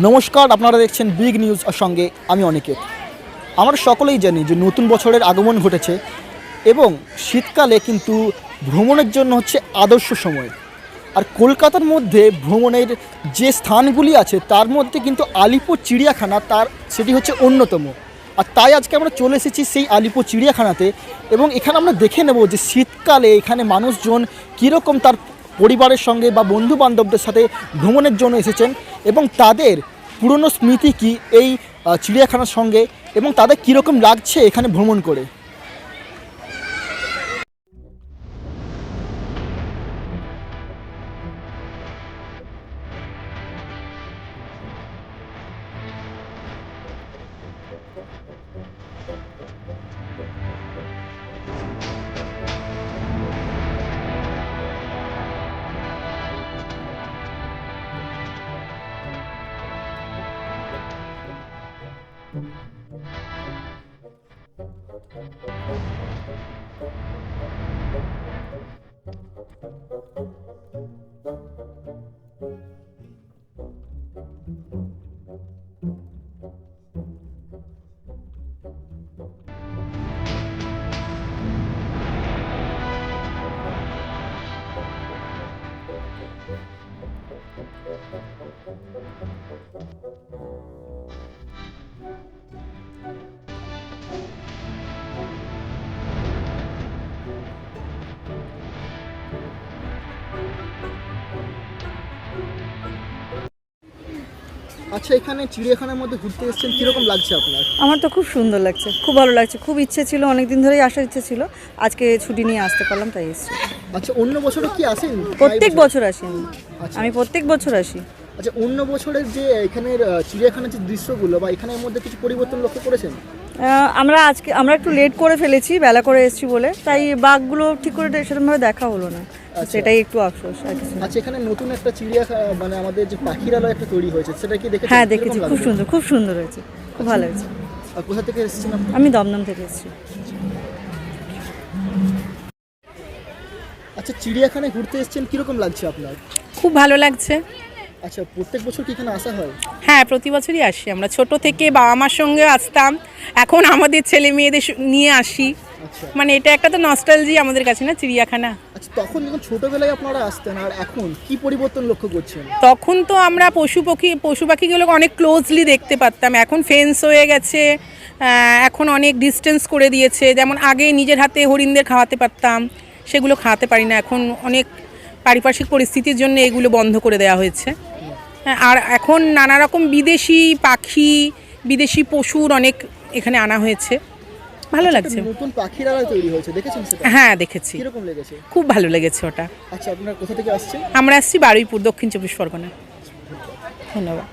নমস্কার, আপনারা দেখছেন বিগ নিউজ সঙ্গে আমি অনিকেত। আমরা সকলেই জানি যে নতুন বছরের আগমন ঘটেছে এবং শীতকালে কিন্তু ভ্রমণের জন্য হচ্ছে আদর্শ সময়। আর কলকাতার মধ্যে ভ্রমণের যে স্থানগুলি আছে তার মধ্যে কিন্তু আলিপুর চিড়িয়াখানা সেটি হচ্ছে অন্যতম। আর তাই আজকে আমরা চলে এসেছি সেই আলিপুর চিড়িয়াখানাতে এবং এখানে আমরা দেখে নেব যে শীতকালে এখানে মানুষজন কীরকম তার পরিবারের সঙ্গে বা বন্ধু বান্ধবদের সাথে ভ্রমণের জন্য এসেছেন এবং তাদের পুরনো স্মৃতি কী এই চিড়িয়াখানার সঙ্গে এবং তাদের কীরকম লাগছে এখানে ভ্রমণ করে। আচ্ছা, এখানে চিড়িয়াখানার মধ্যে ঘুরতে এসেছেন, কীরকম লাগছে আপনার? আমার তো খুব সুন্দর লাগছে, খুব ভালো লাগছে, খুব ইচ্ছে ছিল, অনেক দিন ধরেই আসার ইচ্ছে ছিল, আজকে ছুটি নিয়ে আসতে পারলাম তাই এসেছি। আচ্ছা, অন্য বছরও কি আসেন? প্রত্যেক বছর আসি আচ্ছা। আমি প্রত্যেক বছর আসি। আচ্ছা, অন্য বছরের যে এখানের চিড়িয়াখানার যে দৃশ্যগুলো বা এখানের মধ্যে কিছু পরিবর্তন লক্ষ্য করেছেন? আমরা একটু লেট করে ফেলেছি, বেলা করে এসেছি বলে, তাই বাঘগুলো ঠিক করে সেরকমভাবে দেখা হলো না। সেটাই একটু আফসোস আর কিছু। আচ্ছা, এখানে নতুন একটা চিড়িয়াখানা মানে আমাদের যে পাখিরালয় একটা তৈরি হয়েছে, সেটা কি দেখেছেন? হ্যাঁ দেখেছি, খুব সুন্দর হয়েছে, খুব ভালো হয়েছে। আর কোথা থেকে এসেছেন আপনি? আমি দমদম থেকে এসেছি। আচ্ছা, চিড়িয়াখানায় ঘুরতে এসেছেন, কীরকম লাগছে আপনার? খুব ভালো লাগছে। আচ্ছা, প্রত্যেক বছর কি এখানে আসা হয়? হ্যাঁ, প্রতি বছরই আসি। আমরা ছোট থেকে বাবা মার সঙ্গে আসতাম, এখন আমাদের ছেলে মেয়েদের নিয়ে আসি। আচ্ছা, মানে এটা একটা তো নস্টালজি আমাদের কাছে না, চিড়িয়াখানা। আচ্ছা, তখন যখন ছোটবেলায় আপনারা আসতেন আর এখন কি পরিবর্তন লক্ষ্য করছেন? তখন তো আমরা পশু পাখিগুলোকে অনেক ক্লোজলি দেখতে পারতাম, এখন ফেন্স হয়ে গেছে, এখন অনেক ডিস্টেন্স করে দিয়েছে। যেমন আগে নিজের হাতে হরিণদের খাওয়াতে পারতাম, সেগুলো খাওয়াতে পারি না, এখন অনেক পারিপার্শ্বিক পরিস্থিতির জন্য এগুলো বন্ধ করে দেওয়া হয়েছে। আর এখন নানা রকম বিদেশি পাখি, বিদেশি পশুর অনেক এখানে আনা হয়েছে, ভালো লাগছে। নতুন পাখিরালয় তৈরি হয়েছে, দেখেছেন সেটা? হ্যাঁ দেখেছি। কিরকম লেগেছে? খুব ভালো লেগেছে ওটা। আচ্ছা, আপনারা কোথা থেকে আসছেন? আমরা আসছি বারুইপুর, দক্ষিণ 24 পরগনা। ধন্যবাদ।